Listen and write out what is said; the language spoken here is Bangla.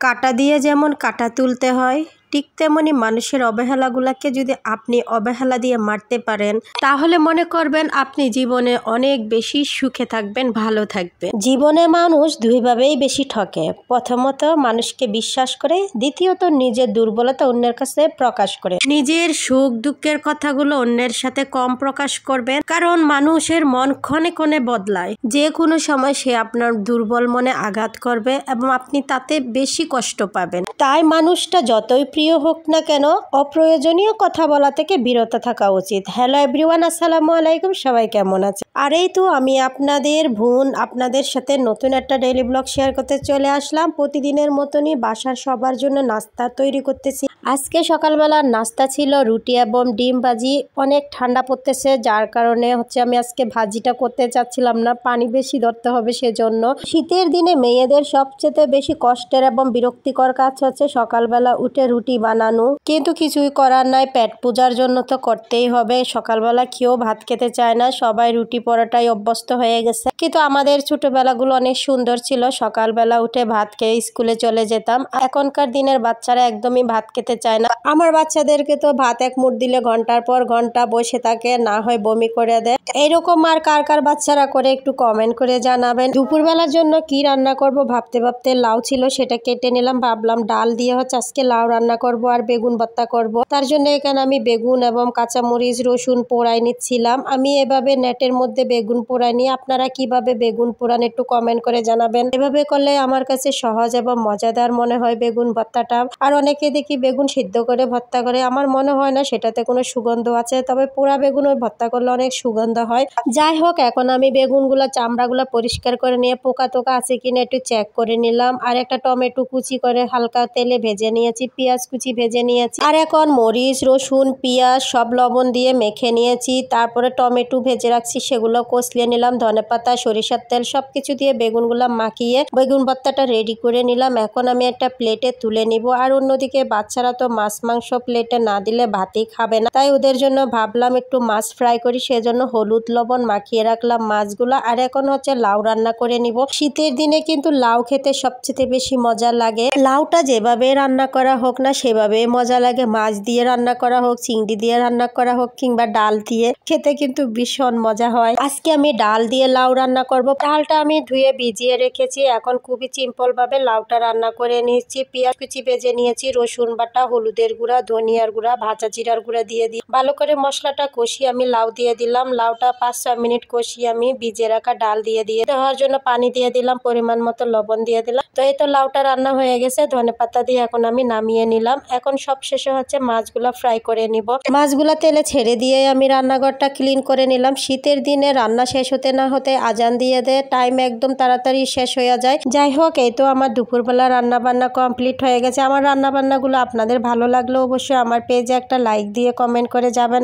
কাঁটা দিয়ে যেমন কাঁটা তুলতে হয়, ঠিক তেমনি মানুষের অবহেলাগুলোকে যদি আপনি অবহেলা দিয়ে মারতে পারেন, তাহলে মনে করবেন আপনি জীবনে অনেক বেশি সুখে থাকবেন, ভালো থাকবেন। জীবনে মানুষ দুইভাবেই বেশি ঠকে। প্রথমত মানুষকে বিশ্বাস করে, দ্বিতীয়ত নিজের দুর্বলতা অন্যের কাছে প্রকাশ করে। নিজের সুখ দুঃখের কথাগুলো অন্যের সাথে কম প্রকাশ করবেন, কারণ মানুষের মন ক্ষণে ক্ষণে বদলায়। যে কোনো সময় সে আপনার দুর্বল মনে আঘাত করবে এবং আপনি তাতে বেশি কষ্ট পাবেন। তাই মানুষটা যতই প্রিয় হোক না কেন, অপ্রয়োজনীয় কথা বলা থেকে বিরত থাকা উচিত। হ্যালো এভরিওয়ান, আসসালামু আলাইকুম। সবাই কেমন আছে? আর এই তো আমি আপনাদের বোন আপনাদের সাথে নতুন একটা ডেইলি ব্লগ শেয়ার করতে চলে আসলাম। প্রতিদিনের মতনই বাসার সবার জন্য নাস্তা তৈরি করতেছি। আজকে সকালবেলার নাস্তা ছিল রুটি এবং ডিম ভাজি। অনেক ঠান্ডা পড়তেছে, যার কারণে আমি আজকে ভাজিটা করতে চাচ্ছিলাম না, পানি বেশি ধরতে হবে সেজন্য। শীতের দিনে মেয়েদের সবচেয়ে বেশি কষ্টের এবং বিরক্তিকর কাজ হচ্ছে সকালবেলা উঠে রুটি বানানো, কিন্তু কিছুই করার নাই, পেট পূজার জন্য তো করতেই হবে। সকালবেলা কেউ ভাত খেতে চায় না, সবাই রুটি পরোটায় অভ্যস্ত হয়ে গেছে। কিন্তু আমাদের ছোটবেলাগুলো অনেক সুন্দর ছিল, সকালবেলা উঠে ভাত খেয়ে স্কুলে চলে যেতাম। এখনকার দিনের বাচ্চারা একদমই ভাত খেতে চায় না। আমার বাচ্চাদেরকে তো ভাত এক মুঠ দিলে ঘন্টার পর ঘন্টা বসে থাকে, না হয় বমি করে দেয়। এইরকম আর কার কার বাচ্চারা করে একটু কমেন্ট করে জানাবেন। দুপুরবেলার জন্য কি রান্না করব ভাবতে ভাবতে লাউ ছিল, সেটা কেটে নিলাম। ভাবলাম ডাল দিয়ে আজকে লাউ রান্না করব আর বেগুন ভর্তা করব। তার জন্য এখানে আমি বেগুন এবং কাঁচামরিচ রসুন পোড়াই নিচ্ছিলাম। আমি এভাবে নেটের মধ্যে বেগুন পোড়াই নিই। আপনারা কিভাবে বেগুন পোড়ান একটু কমেন্ট করে জানাবেন। এভাবে করলে আমার কাছে সহজ এবং মজাদার মনে হয় বেগুন ভর্তাটা। আর অনেকে দেখি বেগুন সিদ্ধ করে ভর্তা করে, আমার মনে হয় না সেটাতে কোনো সুগন্ধ আছে, তবে পোড়া বেগুনের ভর্তা করলে অনেক সুগন্ধ হয়। যাই হোক, এখন আমি বেগুনগুলা চামড়াগুলা পরিষ্কার করে নিয়ে পোকা টোকা আছে কিনা একটু চেক করে নিলাম। আর একটা টমেটো কুচি করে হালকা তেলে ভেজে নিয়েছি, পেঁয়াজ কুচি ভেজে নিয়েছি। আর এখন মরিচ রসুন পেঁয়াজ সব লবণ দিয়ে মেখে নিয়েছি। তারপরে টমেটো ভেজে রাখছি, সেগুলো কষলিয়ে নিলাম। ধনেপাতা সরিষার তেল সবকিছু দিয়ে বেগুনগুলা মাখিয়ে বেগুন ভর্তাটা রেডি করে নিলাম। এখন আমি একটা প্লেটে তুলে নিব। আর অন্যদিকে বাচ্চারা তো মাছ মাংস প্লেটে না দিলে ভাতই খাবে না, তাই ওদের জন্য ভাবলাম একটু মাছ ফ্রাই করি, সেজন্য হলুদ লবণ মাখিয়ে রাখলাম মাছগুলা। আর এখন লাউ রান্না করে নিব। শীতের দিনে কিন্তু লাউ খেতে সবচেয়ে বেশি মজা লাগে। লাউটা যেভাবে রান্না করা হোক না সেভাবে মজা লাগে। মাছ দিয়ে রান্না করা হোক, চিংড়ি দিয়ে রান্না করা হোক, কিংবা ডাল দিয়ে খেতে কিন্তু ভীষণ মজা হয়। আজকে আমি ডাল দিয়ে লাউ রান্না করব। ডালটা আমি ধুয়ে ভিজিয়ে রেখেছি। এখন খুবই সিম্পল ভাবে লাউটা রান্না করে নিয়েছি। পেঁয়াজ কুচি ভেজে নিয়েছি, রসুন বাটা, হলুদের গুঁড়া, ধনিয়ার গুঁড়া, ভাজা জিরার গুঁড়া দিয়ে দিই। ভালো করে মশলাটা কষিয়ে আমি লাউ দিয়ে দিলাম। লাউটা 5-6 মিনিট কষিয়ে আমি ভিজে রাখা ডাল দিয়ে দেওয়ার জন্য পানি দিয়ে দিলাম, পরিমাণ মতো লবণ দিয়ে দিলাম। তো এই তো লাউটা রান্না হয়ে গেছে। ধনেপাতা দিয়ে এখন আমি নামিয়ে নিলাম। এখন সব শেষে মাছগুলা ফ্রাই করে নিব। মাছগুলা তেলে ছেড়ে দিয়ে আমি রান্নাঘরটা ক্লিন করে নিলাম। শীতের দিনে রান্না শেষ হতে না হতে আজান দিয়ে দেয়, টাইম একদম তাড়াতাড়ি শেষ হয়ে যায়। যাই হোক, এই তো আমার দুপুরবেলা রান্না বান্না কমপ্লিট হয়ে গেছে। আমার রান্না বান্নাগুলো আপনাদের ভালো লাগলে অবশ্যই আমার পেজে একটা লাইক দিয়ে কমেন্ট করে যাবেন।